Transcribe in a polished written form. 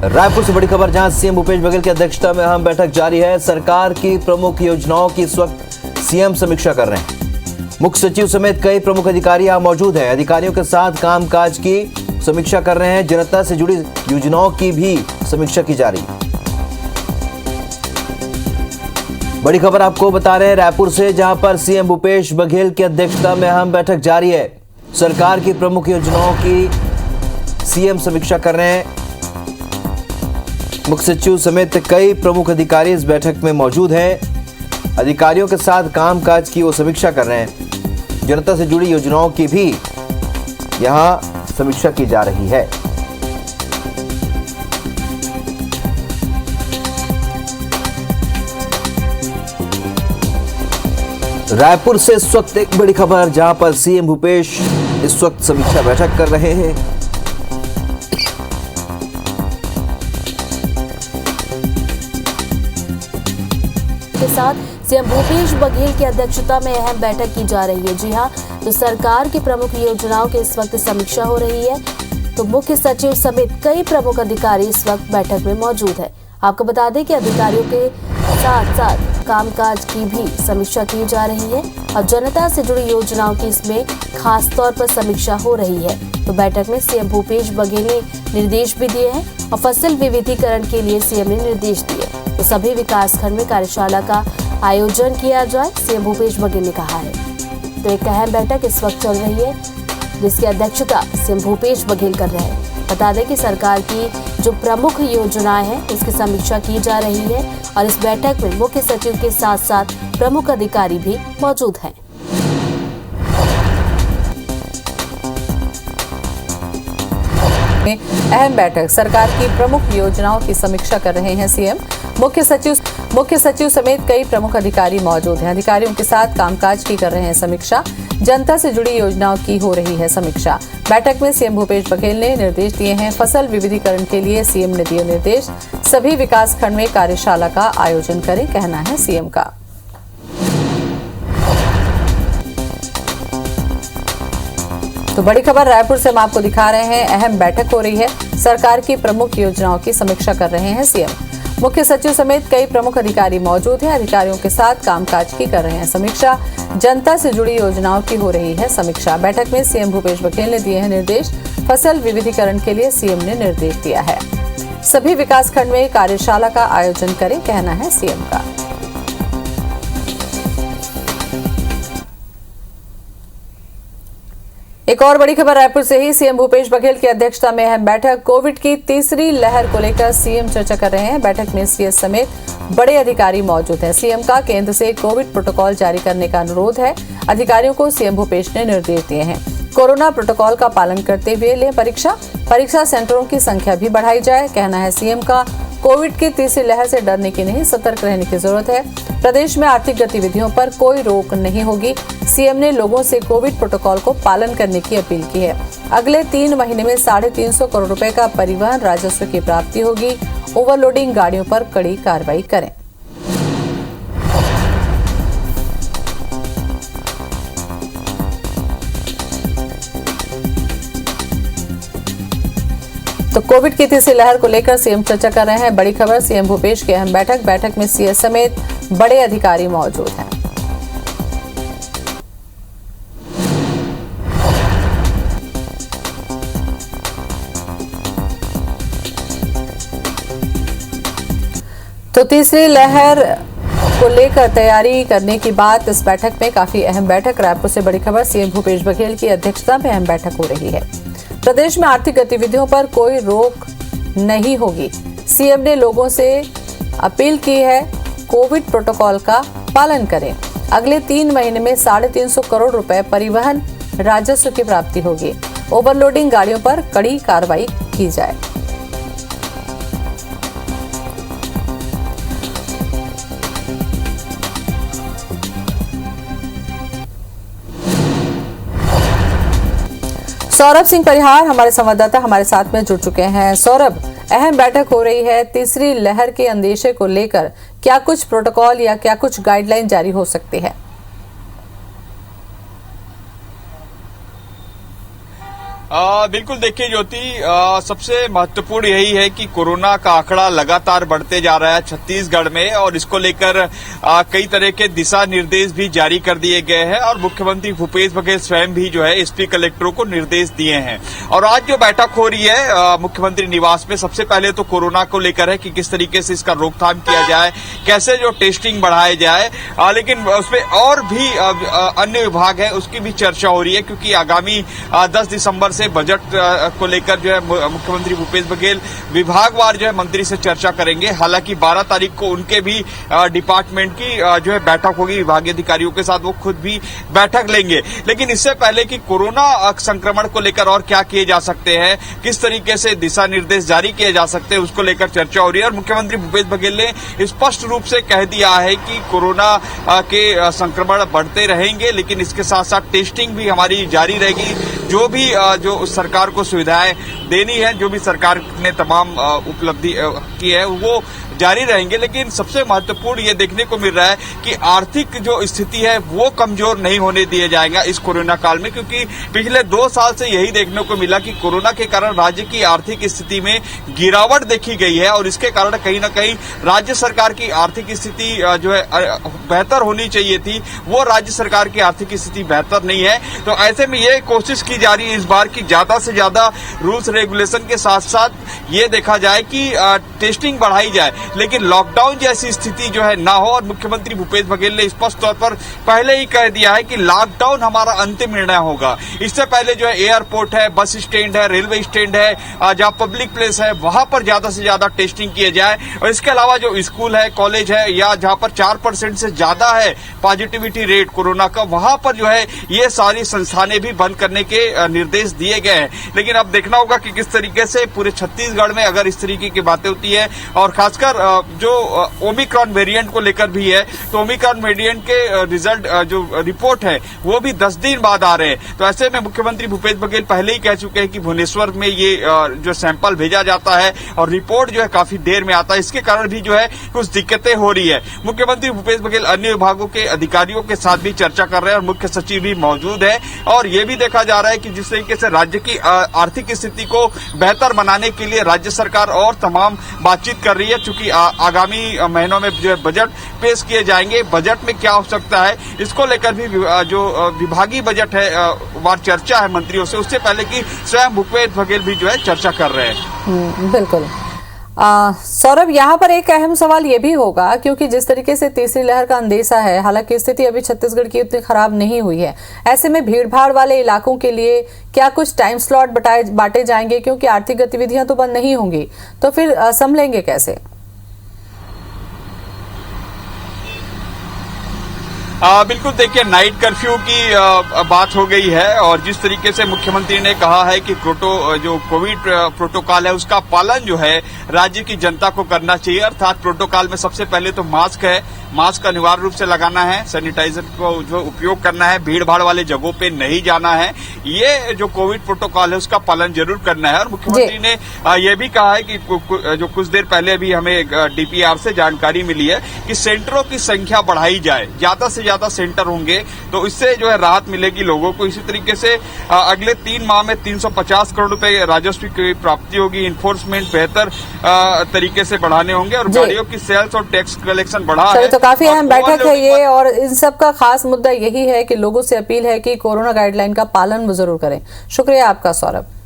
रायपुर से बड़ी खबर, जहां सीएम भूपेश बघेल की अध्यक्षता में अहम बैठक जारी है। सरकार की प्रमुख योजनाओं की इस वक्त सीएम समीक्षा कर रहे हैं। मुख्य सचिव समेत कई प्रमुख अधिकारी यहां मौजूद हैं। अधिकारियों के साथ कामकाज की समीक्षा कर रहे हैं। जनता से जुड़ी योजनाओं की भी समीक्षा की जा रही है। बड़ी खबर आपको बता रहे हैं रायपुर से, जहां पर सीएम भूपेश बघेल की अध्यक्षता में अहम बैठक जारी है। सरकार की प्रमुख योजनाओं की सीएम समीक्षा कर रहे हैं। मुख्य सचिव समेत कई प्रमुख अधिकारी इस बैठक में मौजूद हैं। अधिकारियों के साथ कामकाज की वो समीक्षा कर रहे हैं। जनता से जुड़ी योजनाओं की भी यहां समीक्षा की जा रही है। रायपुर से इस वक्त एक बड़ी खबर, जहां पर सीएम भूपेश इस वक्त समीक्षा बैठक कर रहे हैं। के साथ सीएम भूपेश बघेल की अध्यक्षता में अहम बैठक की जा रही है। जी हां, तो सरकार की प्रमुख योजनाओं की इस वक्त समीक्षा हो रही है। तो मुख्य सचिव समेत कई प्रमुख अधिकारी इस वक्त बैठक में मौजूद है। आपको बता दें कि अधिकारियों के साथ साथ कामकाज की भी समीक्षा की जा रही है और जनता से जुड़ी योजनाओं की इसमें खास तौर पर समीक्षा हो रही है। तो बैठक में सीएम भूपेश बघेल ने निर्देश भी दिए हैं और फसल विविधीकरण के लिए सीएम ने निर्देश दिए तो सभी विकासखंड में कार्यशाला का आयोजन किया जाए, सीएम भूपेश बघेल ने कहा है। तो एक अहम बैठक इस वक्त चल रही है, जिसकी अध्यक्षता सीएम भूपेश बघेल कर रहे हैं। बता दें कि सरकार की जो प्रमुख योजनाएं हैं उसकी समीक्षा की जा रही है और इस बैठक में मुख्य सचिव के साथ साथ प्रमुख अधिकारी भी मौजूद हैं। अहम बैठक, सरकार की प्रमुख योजनाओं की समीक्षा कर रहे हैं सीएम। मुख्य सचिव समेत कई प्रमुख अधिकारी मौजूद हैं। अधिकारियों के साथ कामकाज की कर रहे हैं समीक्षा। जनता से जुड़ी योजनाओं की हो रही है समीक्षा। बैठक में सीएम भूपेश बघेल ने निर्देश दिए हैं। फसल विविधीकरण के लिए सीएम ने दिए निर्देश। सभी विकासखंड में कार्यशाला का आयोजन करें, कहना है सीएम का। तो बड़ी खबर रायपुर से हम आपको दिखा रहे हैं। अहम बैठक हो रही है। सरकार की प्रमुख योजनाओं की समीक्षा कर रहे हैं सीएम। मुख्य सचिव समेत कई प्रमुख अधिकारी मौजूद हैं। अधिकारियों के साथ कामकाज की कर रहे हैं समीक्षा। जनता से जुड़ी योजनाओं की हो रही है समीक्षा। बैठक में सीएम भूपेश बघेल ने दिए हैं निर्देश। फसल विविधीकरण के लिए सीएम ने निर्देश दिया है। सभी विकासखंड में कार्यशाला का आयोजन करें, कहना है सीएम का। एक और बड़ी खबर रायपुर से ही, सीएम भूपेश बघेल की अध्यक्षता में अहम बैठक। कोविड की तीसरी लहर को लेकर सीएम चर्चा कर रहे हैं। बैठक में सीएस समेत बड़े अधिकारी मौजूद हैं। सीएम का केंद्र से कोविड प्रोटोकॉल जारी करने का अनुरोध है। अधिकारियों को सीएम भूपेश ने निर्देश दिए हैं। कोरोना प्रोटोकॉल का पालन करते हुए लें परीक्षा सेंटरों की संख्या भी बढ़ाई जाए, कहना है सीएम का। कोविड की तीसरी लहर से डरने की नहीं, सतर्क रहने की जरूरत है। प्रदेश में आर्थिक गतिविधियों पर कोई रोक नहीं होगी। सीएम ने लोगों से कोविड प्रोटोकॉल को पालन करने की अपील की है। अगले 3 महीने में 350 करोड़ रुपए का परिवहन राजस्व की प्राप्ति होगी। ओवरलोडिंग गाड़ियों पर कड़ी कार्रवाई करें। तो कोविड की तीसरी लहर को लेकर सीएम चर्चा कर रहे हैं। बड़ी खबर, सीएम भूपेश की अहम बैठक में सीएस समेत बड़े अधिकारी मौजूद हैं। तो तीसरी लहर को लेकर तैयारी करने की बात इस बैठक में काफी अहम बैठक। रायपुर से बड़ी खबर, सीएम भूपेश बघेल की अध्यक्षता में अहम बैठक हो रही है। प्रदेश में आर्थिक गतिविधियों पर कोई रोक नहीं होगी। सीएम ने लोगों से अपील की है, कोविड प्रोटोकॉल का पालन करें। अगले 3 महीने में 350 करोड़ रुपए परिवहन राजस्व की प्राप्ति होगी। ओवरलोडिंग गाड़ियों पर कड़ी कार्रवाई की जाए। सौरभ सिंह परिहार हमारे संवाददाता हमारे साथ में जुड़ चुके हैं। सौरभ, अहम बैठक हो रही है। तीसरी लहर के अंदेशे को लेकर क्या कुछ प्रोटोकॉल या क्या कुछ गाइडलाइन जारी हो सकती है? बिल्कुल देखिए ज्योति, सबसे महत्वपूर्ण यही है कि कोरोना का आंकड़ा लगातार बढ़ते जा रहा है छत्तीसगढ़ में, और इसको लेकर कई तरह के दिशा निर्देश भी जारी कर दिए गए हैं और मुख्यमंत्री भूपेश बघेल स्वयं भी जो है एसपी कलेक्टरों को निर्देश दिए हैं। और आज जो बैठक हो रही है मुख्यमंत्री निवास में, सबसे पहले तो कोरोना को लेकर है कि किस तरीके से इसका रोकथाम किया जाए, कैसे जो टेस्टिंग बढ़ाया जाए, लेकिन उसमें और भी अन्य विभाग है उसकी भी चर्चा हो रही है, क्योंकि आगामी 10 दिसंबर से बजट को लेकर जो है मुख्यमंत्री भूपेश बघेल विभागवार जो है मंत्री से चर्चा करेंगे। हालांकि 12 तारीख को उनके भी डिपार्टमेंट की जो है बैठक होगी विभागीय अधिकारियों के साथ, वो खुद भी बैठक लेंगे। लेकिन इससे पहले कि कोरोना संक्रमण को लेकर और क्या किए जा सकते हैं, किस तरीके से दिशा निर्देश जारी किए जा सकते हैं, उसको लेकर चर्चा हो रही है। और मुख्यमंत्री भूपेश बघेल ने स्पष्ट रूप से कह दिया है कि कोरोना के संक्रमण बढ़ते रहेंगे, लेकिन इसके साथ साथ टेस्टिंग भी हमारी जारी रहेगी। जो भी जो सरकार को सुविधाएं देनी है, जो भी सरकार ने तमाम उपलब्धि की है वो जारी रहेंगे। लेकिन सबसे महत्वपूर्ण ये देखने को मिल रहा है कि आर्थिक जो स्थिति है वो कमजोर नहीं होने दिया जाएगा इस कोरोना काल में, क्योंकि पिछले 2 साल से यही देखने को मिला कि कोरोना के कारण राज्य की आर्थिक स्थिति में गिरावट देखी गई है, और इसके कारण कहीं ना कहीं राज्य सरकार की आर्थिक स्थिति जो है बेहतर होनी चाहिए थी, वो राज्य सरकार की आर्थिक स्थिति बेहतर नहीं है। तो ऐसे में ये कोशिश की जा रही है इस बार की ज्यादा से ज्यादा रूल्स रेगुलेशन के साथ साथ ये देखा जाए कि टेस्टिंग बढ़ाई जाए, लेकिन लॉकडाउन जैसी स्थिति जो है ना हो। और मुख्यमंत्री भूपेश बघेल ने स्पष्ट तौर पर पहले ही कह दिया है कि लॉकडाउन हमारा अंतिम निर्णय होगा। इससे पहले जो है एयरपोर्ट है, बस स्टैंड है, रेलवे स्टैंड है, जहां पब्लिक प्लेस है, वहां पर ज्यादा से ज्यादा टेस्टिंग किए जाए। और इसके अलावा जो स्कूल है, कॉलेज है, या जहां पर 4% से ज्यादा है पॉजिटिविटी रेट कोरोना का, वहां पर जो है ये सारी संस्थानें भी बंद करने के निर्देश दिए गए हैं। लेकिन अब देखना होगा कि किस तरीके से पूरे छत्तीसगढ़ में अगर इस तरीके की बातें होती है, और खासकर जो ओमिक्रॉन वेरिएंट को लेकर भी है, तो ओमिक्रॉन वेरिएंट के रिजल्ट जो रिपोर्ट है वो भी 10 दिन बाद आ रहे हैं। तो ऐसे में मुख्यमंत्री भूपेश बघेल पहले ही कह चुके हैं कि भुवनेश्वर में ये जो सैंपल भेजा जाता है और रिपोर्ट जो है काफी देर में आता है, इसके कारण भी जो है कुछ दिक्कतें हो रही है। मुख्यमंत्री भूपेश बघेल अन्य विभागों के अधिकारियों के साथ भी चर्चा कर रहे हैं और मुख्य सचिव भी मौजूद है, और ये भी देखा जा रहा है कि जिस तरीके से राज्य की आर्थिक स्थिति को बेहतर बनाने के लिए राज्य सरकार और तमाम बातचीत कर रही है। चूंकि आगामी महीनों में जो है बजट पेश किए जाएंगे, बजट में क्या हो सकता है इसको लेकर भी जो विभागीय बजट है वार चर्चा है मंत्रियों से, उससे पहले कि स्वयं भूपेश बघेल भी जो है चर्चा कर रहे हैं। बिल्कुल। सौरभ, यहाँ पर एक अहम सवाल ये भी होगा, क्योंकि जिस तरीके से तीसरी लहर का अंदेशा है, हालांकि स्थिति अभी छत्तीसगढ़ की उतनी खराब नहीं हुई है, ऐसे में भीड़भाड़ वाले इलाकों के लिए क्या कुछ टाइम स्लॉट बांटे जाएंगे, क्योंकि आर्थिक गतिविधियां तो बंद नहीं होंगी, तो फिर संभलेंगे कैसे? बिल्कुल देखिए, नाइट कर्फ्यू की बात हो गई है, और जिस तरीके से मुख्यमंत्री ने कहा है कि जो कोविड प्रोटोकॉल है उसका पालन जो है राज्य की जनता को करना चाहिए। अर्थात प्रोटोकॉल में सबसे पहले तो मास्क है, मास्क अनिवार्य रूप से लगाना है, सैनिटाइजर को जो उपयोग करना है, भीड़ भाड़ वाले जगहों पे नहीं जाना है, ये जो कोविड प्रोटोकॉल है उसका पालन जरूर करना है। और मुख्यमंत्री ने ये भी कहा है कि जो कुछ देर पहले अभी हमें डीपीआर से जानकारी मिली है कि सेंटरों की संख्या बढ़ाई जाए, ज्यादा से ज्यादा सेंटर होंगे तो इससे जो है राहत मिलेगी लोगों को। इसी तरीके से अगले 3 माह में 350 करोड़ रुपए राजस्व की प्राप्ति होगी, इन्फोर्समेंट बेहतर तरीके से बढ़ाने होंगे, और गाड़ियों की सेल्स और टैक्स कलेक्शन बढ़ा है। तो काफी अहम बैठक है ये, और इन सब का खास मुद्दा यही है कि लोगों से अपील है कि कोरोना गाइडलाइन का पालन वो जरूर करें। शुक्रिया आपका सौरभ।